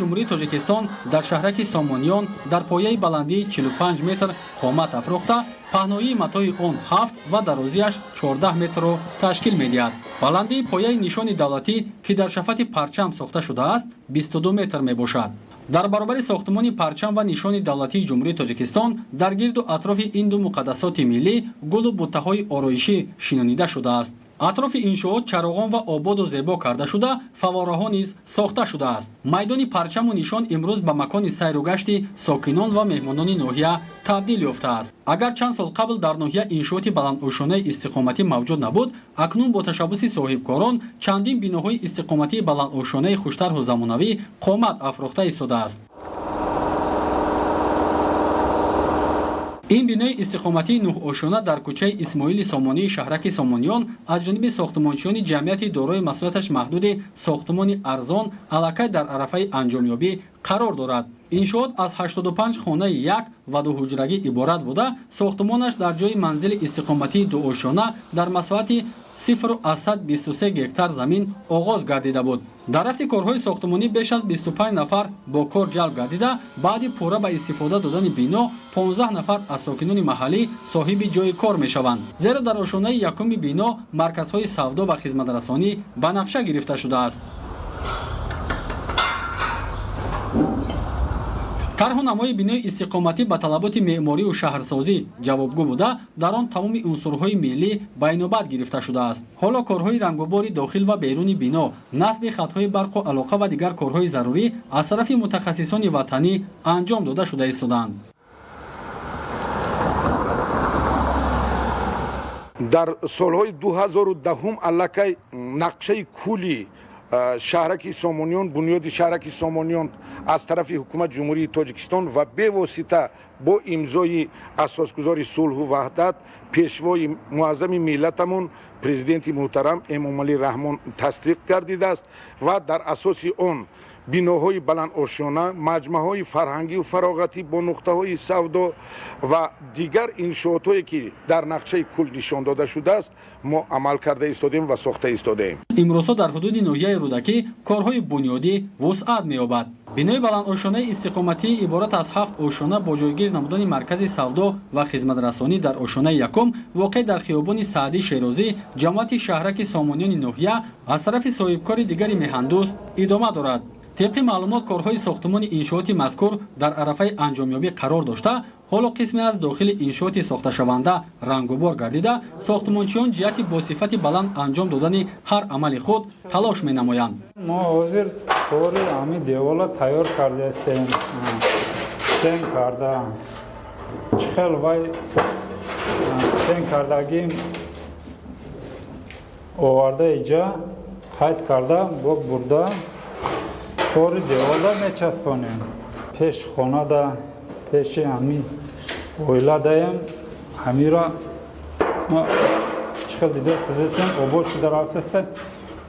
ҷумҳурии Тоҷикистон дар шаҳраки Сомониён дар пояи баландии 45 метр қомат афрохта, паҳноии матои он 7 ва дарозиаш 14 метрро ташкил медиҳад. баландии пояи нишони давлатӣ ки дар шафати парчам сохта шудааст 22 метр мебошад. дар баробари сохтмони парчам ва нишони давлатии ҷумҳурии Тоҷикистон дар гирду атрофи ин ду муқаддасоти миллӣ гулу буттаҳои ороишӣ шинонида шудааст. атрофи иншоот чароғон ва ободу зебо карда шуда, фаввораҳо низ сохта шудааст. майдони парчаму нишон имрӯз ба макони сайру гашти сокинон ва меҳмонони ноҳия табдил ёфтааст. агар чанд сол қабл дар ноҳия иншооти баландошонаи истиқоматӣ мавҷуд набуд, акнун бо ташаббуси соҳибкорон чандин биноҳои истиқоматии баландошонаи хуштарҳу замонавӣ қомат афрохта истодааст. ин бинои истиқоматии нӯҳошона дар кӯчаи исмоили Сомонии шаҳраки Сомониён аз ҷониби сохтмончиёни ҷамъияти дорои масъулияташ маҳдуди сохтмони арзон аллакай дар арафаи анҷомёбӣ қарор дорад. иншоот аз 85 хонаи як ва дуҳуҷрагӣ иборат буда, сохтмонаш дар ҷои манзили истиқоматии дуошона дар масоҳати 0,23 гектар замин оғоз гардида буд. дар рафти корҳои сохтмонӣ беш аз 25 нафар бо кор ҷалб гардида, баъди пурра ба истифода додани бино 15 нафар аз сокинони маҳаллӣ соҳиби ҷои кор мешаванд. зеро дар ошонаи якуми бино марказҳои савдо ва хизматрасонӣ ба нақша гирифта шудааст. тарҳу намои бинои истиқоматӣ ба талаботи меъморию шаҳрсозӣ ҷавобгӯ буда, дар он тамоми унсурҳои миллӣ ба инобат гирифта шудааст. ҳоло корҳои рангубори дохил ва беруни бино, насби хатҳои барқу алоқа ва дигар корҳои зарурӣ аз тарафи мутахассисони ватанӣ анҷом дода шуда истоданд. дар солҳои 2010 аллакай нақшаи кӯли шаҳраки Сомониён, бунёди шаҳраки Сомониён аз тарафи ҳукумати ҷумҳурии Тоҷикистон ва бевосита бо имзои асосгузори сулҳу ваҳдат пешвои муаззами миллатамон президенти муҳтарам Эмомалӣ Раҳмон тасдиқ гардидааст ва дар асоси он биноҳои баландошона, маҷмаъҳои фарҳангиву фароғатӣ бо нуқтаҳои савдо ва дигар иншоотое ки дар нақшаи кул нишон дода шудааст, мо амал карда истодем ва сохта истодем. имрӯзҳо дар ҳудуди ноҳияи рӯдакӣ корҳои бунёдӣ вусъат меёбад. бинои баландошонаи истиқоматии иборат аз 7 ошона бо ҷойгир намудани маркази савдо ва хизматрасонӣ дар ошонаи якум воқеъ дар хиёбони Саъдӣ Шерозӣ, ҷамъияти шаҳраки Сомониёни ноҳия аз тарафи соҳибкори дигари меҳандӯст идома дорад. طبق معلومات کارهای ساختمان انشاءات مذکور در عرفه انجامیابی قرار داشته، حالا قسمی از داخل انشاءات ساخته شونده رنگوبار گردیده، ساختمانچیان جهت با صفت بلند انجام دادن هر عمل خود تلاش می‌نمایند. ما حاضر کار همین دیوالا تیار کرده هستیم. سنگ کرده. چخل وای سنگ کردگیم آورده اینجا قید کرده با برده کار دیوالا میچسبانیم. پیش خانه دا پیش همین اویلا دایم همین را ما چخل دیده سوزستیم آباد شده رفته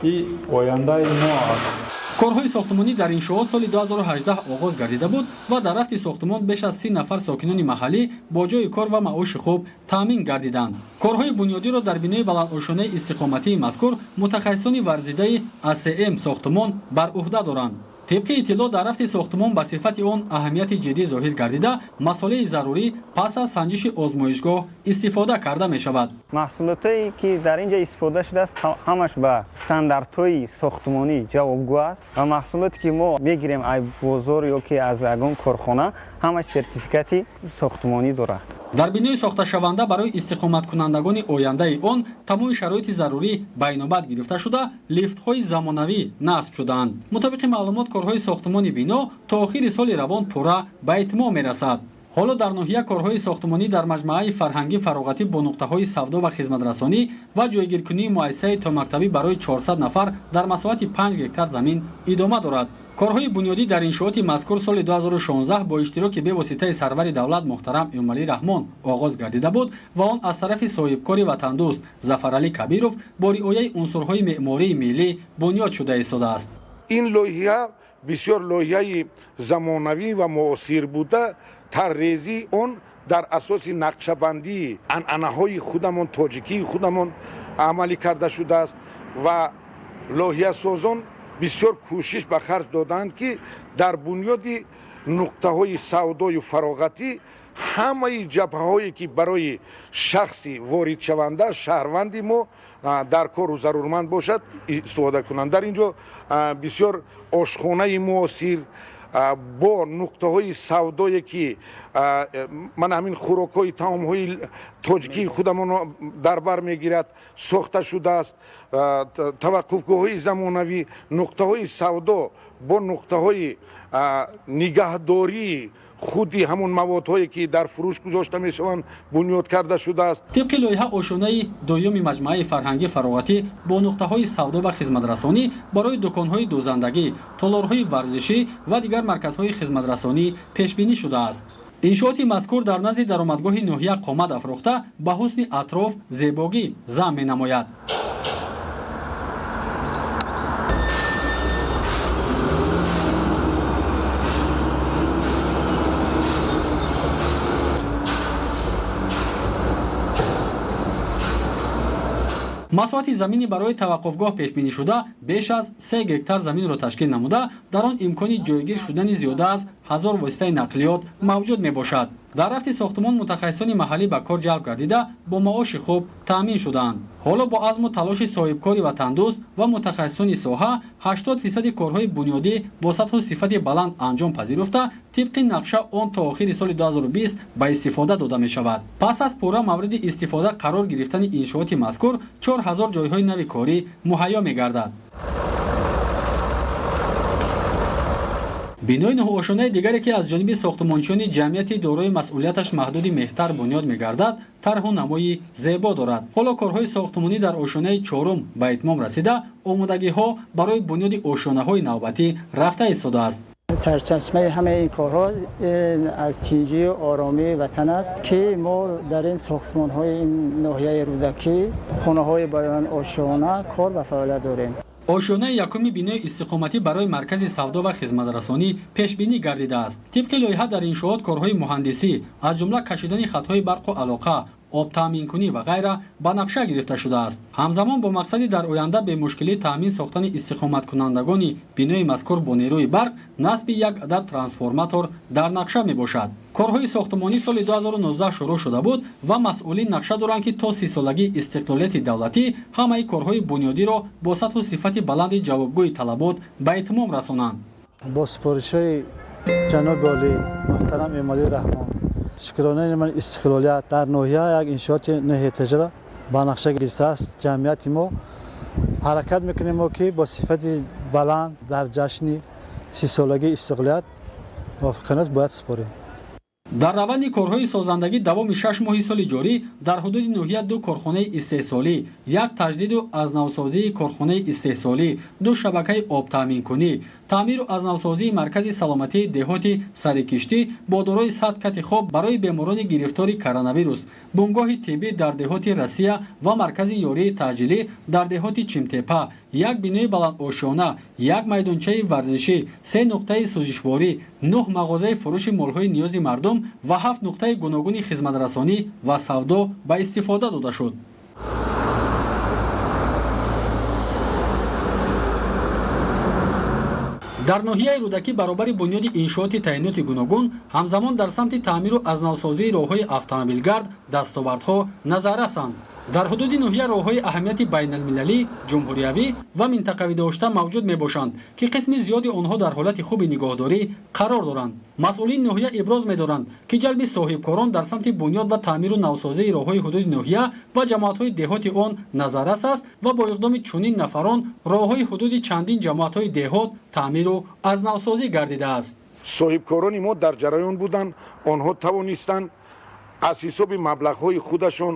این آینده ما است. کارهای ساختمانی در انشاءات سال 2018 آغاز گردیده بود و در رفت ساختمان بیش از 30 نفر ساکنان محلی با جای کار و معاش خوب تامین گردیدند. کارهای بنیادی را در بنای بلندآشانه استقامتی مذکور متخصصان ورزیده ACM ساختمان بر عهده دارند. طبق اطلاع در رفت ساختمان به صفت آن اهمیت جدی ظاهر گردیده، مسئله ضروری پس از سنجش آزمایشگاه استفاده کرده می شود. محصولاتی که در اینجا استفاده شده است همش به استانداردهای ساختمانی جوابگو است و محصولاتی که ما میگیریم از بازار یا که از اون کارخانه همش سرتیفیکاتی ساختمانی دارد. در بینای ساخته شونده برای استقامت کنندگان آینده آن تمام شرایط ضروری به اینابت گرفته شده، لیفت های زمانوی نصب شدند. مطابق معلومات کارهای ساختمانی بنا تا آخر سال روان پورا به اتمام میرسد. حالا در ناحیه کارهای ساختمانی در مجموعه فرهنگی فراغتی با نقطه‌های سودا و خدمت‌رسانی و جایگیرکنی مؤسسه تا مکتبی برای 400 نفر در مساحت 5 هکتار زمین ادامه دارد. کارهای بنیادی در انشاءات مذکور سال 2016 با اشتراک به واسطه سرور دولت محترم امامعلی رحمان آغاز گردیده بود و آن از طرف صاحبکار وطندوست ظفرعلی کبیروف با رعایت عنصرهای معماری ملی بنیاد شده ایستاده است. این لایحه بسیار لایحه زمانوی و معاصر بوده. طرحریزی اون در اساس نقشه‌بندی عنعنه‌های خودمان تاجیکی خودمان عملی کرده شده است و لایحه سازان бисёр кӯшиш ба харҷ доданд ки дар бунёди нуқтаҳои савдою фароғатӣ ҳамаи ҷабҳаҳое ки барои шахси воридшаванда шаҳрванди мо дар кору зарурманд бошад истифода кунанд. Дар ин ҷо бисёр ошхонаи муосир бо нуқтаҳои савдое ки ман ҳамин хӯрокҳои таомҳои тоҷикии худамонро дар бар мегирад сохта шудааст. таваққуфгоҳҳои замонавӣ, нуқтаҳои савдо бо нуқтаҳои нигаҳдории худи ҳамон маводҳое ки дар фурӯш гузошта мешаванд бунёд карда шудааст. тибқи лоиҳа ошунаи дуюми маҷмӯаи фарҳангӣ фароғатӣ бо нуқтаҳои савдо ва хизматрасонӣ барои дуконҳои дӯзандагӣ, толорҳои варзишӣ ва дигар марказҳои хизматрасонӣ пешбинӣ шудааст. иншооти мазкур дар назди даромадгоҳи ноҳия қомат афрохта ба ҳусни атроф зебогӣ зам менамояд. масоҳати замини барои таваққуфгоҳ пешбинишуда беш аз 3 гектар заминро ташкил намуда, дар он имкони ҷойгир шудани зиёда аз 1000 воситаи нақлиёт мавҷуд мебошад. дар рафти сохтмон мутахассисони маҳаллӣ ба кор ҷалб гардида бо маоши хуб таъмин шудаанд. ҳоло бо азму талоши соҳибкори ватандӯст ва мутахассисони соҳа 80% корҳои бунёдӣ бо сатҳу сифати баланд анҷом пазируфта, тибқи нақша он то охири соли 2020 ба истифода дода мешавад. пас аз пурра мавриди истифода қарор гирифтани иншооти мазкур 4000 ҷойҳои нави корӣ муҳайё мегардад. бинои ноҳушонаи дигаре ки аз ҷониби сохтмончиёни ҷамъияти дорои масъулияташ маҳдуди меҳтар бунёд мегардад, тарҳу намои зебо дорад. ҳоло корҳои сохтмонӣ дар ошонаи чорум ба итмом расида, омодагиҳо барои бунёди ошонаҳои навбатӣ рафта истодааст. سرچشمه همه این کارها از تیجی و آرامی وطن است که ما در این ساختمان های این ناحیه رودکی خانه های برای آشیانه کار و فعالیت داریم. ошонаи якуми бинои истиқоматӣ барои маркази савдо ва хизматрасонӣ пешбинӣ гардидааст. тибқи лоиҳа дар иншоот корҳои муҳандисӣ аз ҷумла кашидани хатҳои барқу алоқа, обтаъминкунӣ ва гайра ба нақша гирифта шудааст. ҳамзамон бо мақсади дар оянда бемушкилӣ таъмин сохтани истиқоматкунандагони бинои мазкур бо нерӯи барқ, насби як адад трансформатор дар нақша мебошад. корҳои сохтмонӣ соли 2019 шурӯъ шуда буд ва масъулин нақша доранд ки то 30 солагии истиқлолияти давлатӣ ҳамаи корҳои бунёдиро бо сатҳу сифати баланди ҷавобгӯи талабот ба итмом расонанд. бо супоришҳои ҷаноби олӣ муҳтарам эмомалии раҳмон, шукронаи ман истиқлолият дар ноҳия як иншооти ноҳиятиҷра ба нақша гирифтааст. ҷамъияти мо ҳаракат мекунем ки бо сифати баланд дар ҷашни 30-солагии истиқлолият мувофиқанаш бояд супорем. дар раванди корҳои созандагӣ давоми 6 моҳи соли ҷорӣ дар ҳудуди ноҳия 2 корхонаи истеҳсолӣ, як таҷдиду азнавсозии корхонаи истеҳсолӣ, 2 шабакаи обтаъминкунӣ, таъмиру азнавсозии маркази саломатии деҳоти сари киштӣ бо дорои 100 кати хоб барои беморони гирифтори коронавирус, бунгоҳи тиббӣ дар деҳоти Россия ва маркази ёрии таъҷилӣ дар деҳоти Чимтепа, як бинои баландошона, як майдончаи варзишӣ, 3 нуқтаи сӯзишворӣ, 9 мағозаи фурӯши молҳои ниёзи мардум ва 7 нуқтаи гуногуни хизматрасонӣ ва савдо ба истифода дода шуд. дар ноҳияи рӯдакӣ баробари бунёди иншооти таъиноти гуногун, ҳамзамон дар самти таъмиру азнавсозии роҳҳои автомобилгард дастовардҳо назаррасанд. дар ҳудуди ноҳия роҳҳои аҳамияти байналмилалӣ, ҷумҳуриявӣ ва минтақавӣ дошта мавҷуд мебошанд ки қисми зиёди онҳо дар ҳолати хуби нигоҳдорӣ қарор доранд. масъулини ноҳия иброз медоранд ки ҷалби соҳибкорон дар самти бунёд ва таъмиру навсозии роҳҳои ҳудуди ноҳия ва ҷамоатҳои деҳоти он назаррас аст ва бо иқдоми чунин нафарон роҳҳои ҳудуди чандин ҷамоатҳои деҳот таъмиру азнавсозӣ гардидааст. соҳибкорони мо дар ҷараён буданд, онҳо тавонистанд аз ҳисоби маблағҳои худашон,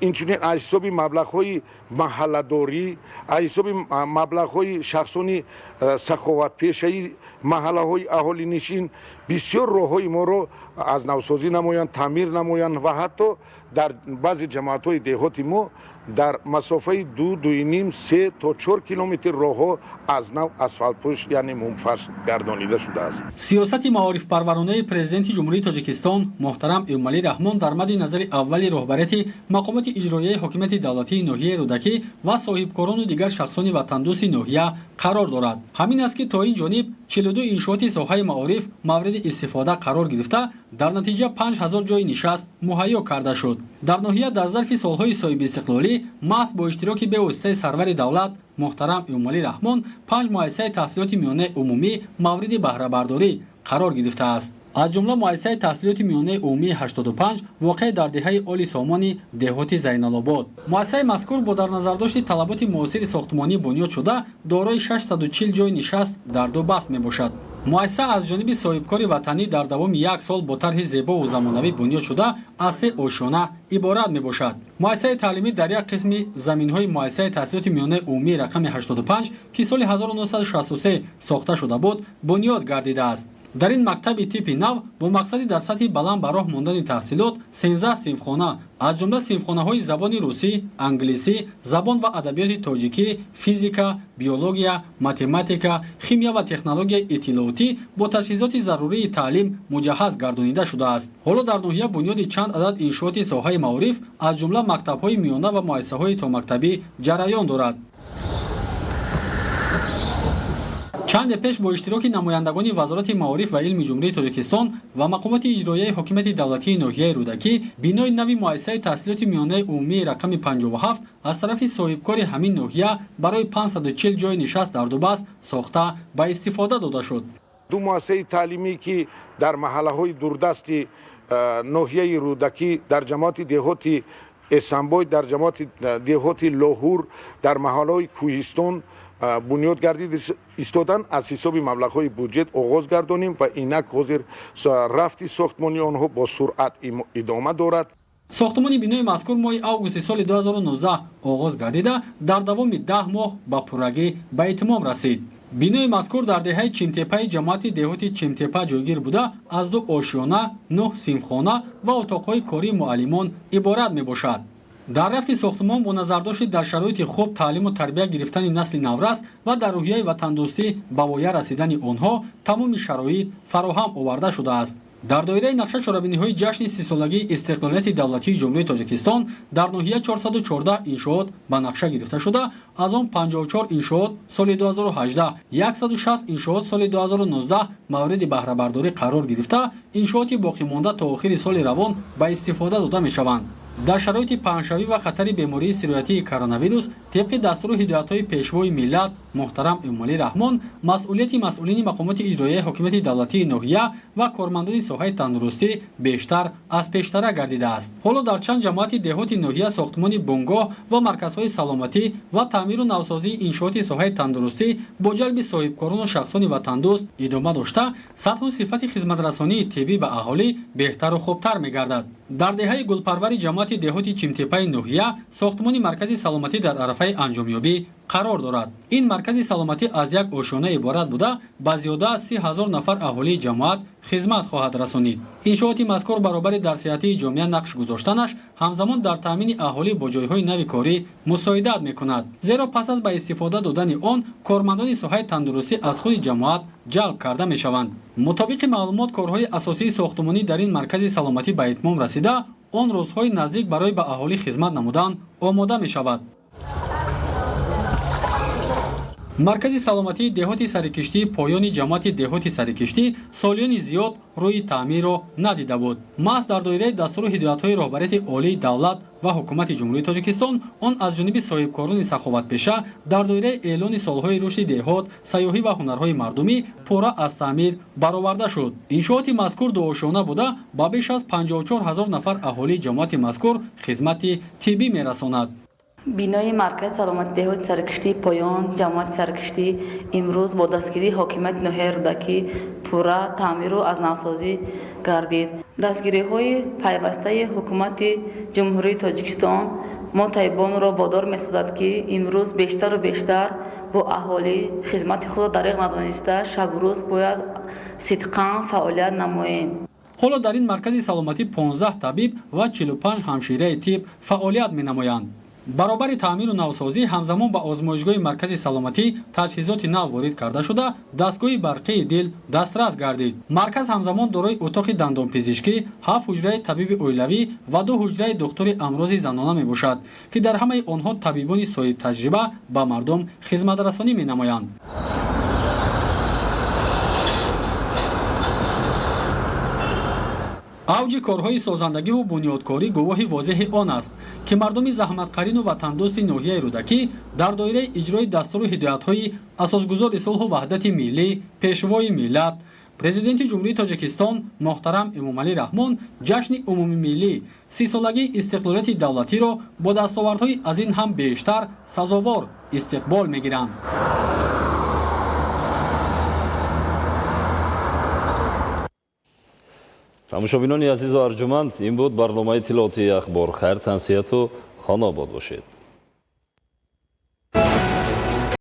инчунин аз ҳисоби маблағҳои маҳалладорӣ, аз ҳисоби маблағҳои шахсони саховатпешаи маҳаллаҳои аҳолинишин бисёр роҳҳои моро аз навсозӣ намоянд, таъмир намоянд ва ҳатто дар баъзе ҷамоатҳои деҳоти мо дар масофаи 2-2.5-3 то 4 километр роҳҳо аз нав асфалтпӯш яъне мумфарш гардонида шудааст. сиёсати маорифпарваронаи президенти ҷумҳурии тоҷикистон муҳтарам эмомалӣ раҳмон дар мадди назари аввали роҳбарияти мақомоти иҷроияи ҳокимияти давлатии ноҳияи рӯдакӣ ва соҳибкорону дигар шахсони ватандӯси ноҳия қарор дорад. ҳамин аст ки то ин ҷониб 42 иншооти соҳаи маориф мавриди истифода қарор гирифта дар натиҷа 5000 ҷойи нишаст муҳайё карда шуд. дар ноҳия дар зарфи солҳои соҳибистиқлолӣ маҳз бо иштироки бевоситаи сарвари давлат муҳтарам эмомалӣ раҳмон 5 муассисаи таҳсилоти миёнаи умумӣ мавриди баҳрабардорӣ қарор гирифтааст. аз ҷумла муассисаи таҳсилоти миёнаи умумии 85 воқеъ дар деҳаи оли сомони деҳоти зайналобод. муассисаи мазкур бо дар назардошти талаботи муосири сохтмонӣ бунёд шуда дорои 640 ҷойи нишаст дар ду баст мебошад. муассиса аз ҷониби соҳибкори ватанӣ дар давоми 1 сол бо тарҳи зебову замонавӣ бунёд шуда аз 3 ошона иборат мебошад. муассисаи таълимӣ дар як қисми заминҳои муассисаи таҳсилоти миёнаи умумии рақами 85 ки соли 1963 сохта шуда буд бунёд гардидааст. дар ин мактаби типи нав бо мақсади дар сатҳи баланд ба роҳ мондани таҳсилот 13 синфхона аз ҷумла синфхонаҳои забони русӣ, англисӣ, забон ва адабиёти тоҷикӣ, физика, биология, математика, химия ва технологияи иттилоотӣ бо таҷҳизоти зарурии таълим муҷаҳҳаз гардонида шудааст. ҳоло дар ноҳия бунёди чанд адад иншооти соҳаи маориф аз ҷумла мактабҳои миёна ва муассисаҳои томактабӣ ҷараён дорад. чанде пеш бо иштироки намояндагони вазорати маориф ва илми ҷумҳурии тоҷикистон ва мақомоти иҷроияи ҳокимияти давлатии ноҳияи рӯдакӣ бинои нави муассисаи таҳсилоти миёнаи умумии рақами 57 аз тарафи соҳибкори ҳамин ноҳия барои 540 ҷойи нишаст дар ду баст сохта ба истифода дода шуд. ду муассисаи таълимӣ ки дар маҳаллаҳои дурдасти ноҳияи рӯдакӣ дар ҷамоати деҳоти эсанбой, дар ҷамоати деҳоти лоҳур, дар маҳаллаҳои кӯҳистон бунёд гардид истодан аз ҳисоби маблағҳои буҷет оғоз гардонем ва инак ҳозир рафти сохтмони онҳо бо суръат идома дорад. сохтмони бинои мазкур моҳи августи соли 2019 оғоз гардида дар давоми 10 моҳ ба пуррагӣ ба этимом расид. бинои мазкур дар деҳаи чимтепаи ҷамоати деҳоти чимтепа ҷойгир буда аз 2 ошиёна, 9 синфхона ва отоқҳои кории муаллимон иборат мебошад. дар рафти сохтмон бо назардошти дар шароити хуб таълиму тарбия гирифтани насли наврас ва дар рӯҳияи ватандӯстӣ ба воя расидани онҳо тамоми шароит фароҳам оварда шудааст. дар доираи нақша чорабиниҳои ҷашни 30-солагии истиқлолияти давлатии ҷумҳурии тоҷикистон дар ноҳия 414 иншоот ба нақша гирифта шуда аз он 54 иншоот соли 2018, 160 иншоот соли 2019 мавриди баҳрабардорӣ қарор гирифта иншооти боқимонда то охири соли равон ба истифода дода мешаванд. дар шароити паҳншавӣ ва хатари бемории сироятии коронавирус тибқи дастуру ҳидоятҳои пешвои миллат муҳтарам эмомалӣ раҳмон масъулияти масъулини мақомоти иҷроияи ҳокимияти давлатии ноҳия ва кормандони соҳаи тандурустӣ бештар аз пештара гардидааст. ҳоло дар чанд ҷамоати деҳоти ноҳия сохтмони бунгоҳ ва марказҳои саломатӣ ва таъмиру навсозии иншооти соҳаи тандурустӣ бо ҷалби соҳибкорону шахсони ватандӯст идома дошта сатҳу сифати хизматрасонии тиббӣ ба аҳолӣ беҳтару хубтар мегардад. дар деҳаи гулпарвари ҷамоати деҳоти чимтепаи ноҳия сохтмони маркази саломатӣ дар арафаи анҷомёбӣ қарор дорад. ин маркази саломатӣ аз як ошиёна иборат буда ба зиёда аз 30 000 нафар аҳолии ҷамоат хизмат хоҳад расонид. иншооти мазкур баробари дар сиҳатии ҷомеа нақш гузоштанаш ҳамзамон дар таъмини аҳолӣ бо ҷойҳои нави корӣ мусоидат мекунад. зеро пас аз ба истифода додани он кормандони соҳаи тандурустӣ аз худи ҷамоат ҷалб карда мешаванд. мутобиқи маълумот корҳои асосии сохтмонӣ дар ин маркази саломатӣ ба итмом расида он рӯзҳои наздик барои ба аҳолӣ хизмат намудан омода мешавад. маркази саломатии деҳоти сарикиштии поёни ҷамоати деҳоти сарикиштӣ солиёни зиёд рӯи таъмирро надида буд. маҳз дар доираи дастуру ҳидоятҳои роҳбарияти олии давлат ва ҳукумати ҷумҳурии тоҷикистон он аз ҷониби соҳибкорони саховатпеша дар доираи эълони солҳои рушди деҳот, сайёҳӣ ва ҳунарҳои мардумӣ пурра аз таъмир бароварда шуд. иншооти мазкур дуошона буда ба беш аз 54 000 нафар аҳолии ҷамоати мазкур хизмати тиббӣ мерасонад. бинои маркази саломати деҳоти сарикиштии поён ҷамоати сарикиштӣ имрӯз бо дастгирии ҳокимияти ноҳияи рӯдакӣ пурра таъмиру аз навсозӣ гардид. дастгириҳои пайвастаи ҳукумати ҷумҳурии тоҷикистон мотайбонро водор месозад ки имрӯз бештару бештар бо аҳолӣ хизмати худро дариқ надониста шабу рӯз бояд сидқан фаъолият намоем. ҳоло дар ин маркази саломатӣ 15 табиб ва 45 ҳамшираи тиб фаъолият менамоянд. баробари таъмиру навсозӣ ҳамзамон ба озмоишгоҳи маркази саломатӣ таҷҳизоти нав ворид карда шуда дастгоҳи барқии дил дастрас гардид. Марказ ҳамзамон дорои утоқи дандонпизишкӣ, 7 ҳуҷраи табиби оилавӣ ва 2 ҳуҷраи духтури амрози занона мебошад, ки дар ҳамаи онҳо табибони соҳибтаҷриба ба мардум хизматрасонӣ менамоянд. авҷи корҳои созандагиву бунёдкорӣ гувоҳи возеҳи он аст, ки мардуми заҳматқарину ватандӯсти ноҳияи рӯдакӣ дар доираи иҷрои дастуру ҳидоятҳои асосгузори сулҳу ваҳдати миллӣ, пешвои миллат, президенти ҷумҳурии Тоҷикистон моҳтарам Эмомалӣ Раҳмон ҷашни умумимиллӣ 30-солагии истиқлолияти давлатиро бо дастовардҳои аз ин ҳам бештар сазовор истиқбол мегиранд. тамошобинони азизу арҷуманд, ин буд барномаи тиллоати ахбор. хайр, тансияту хонобод бошед.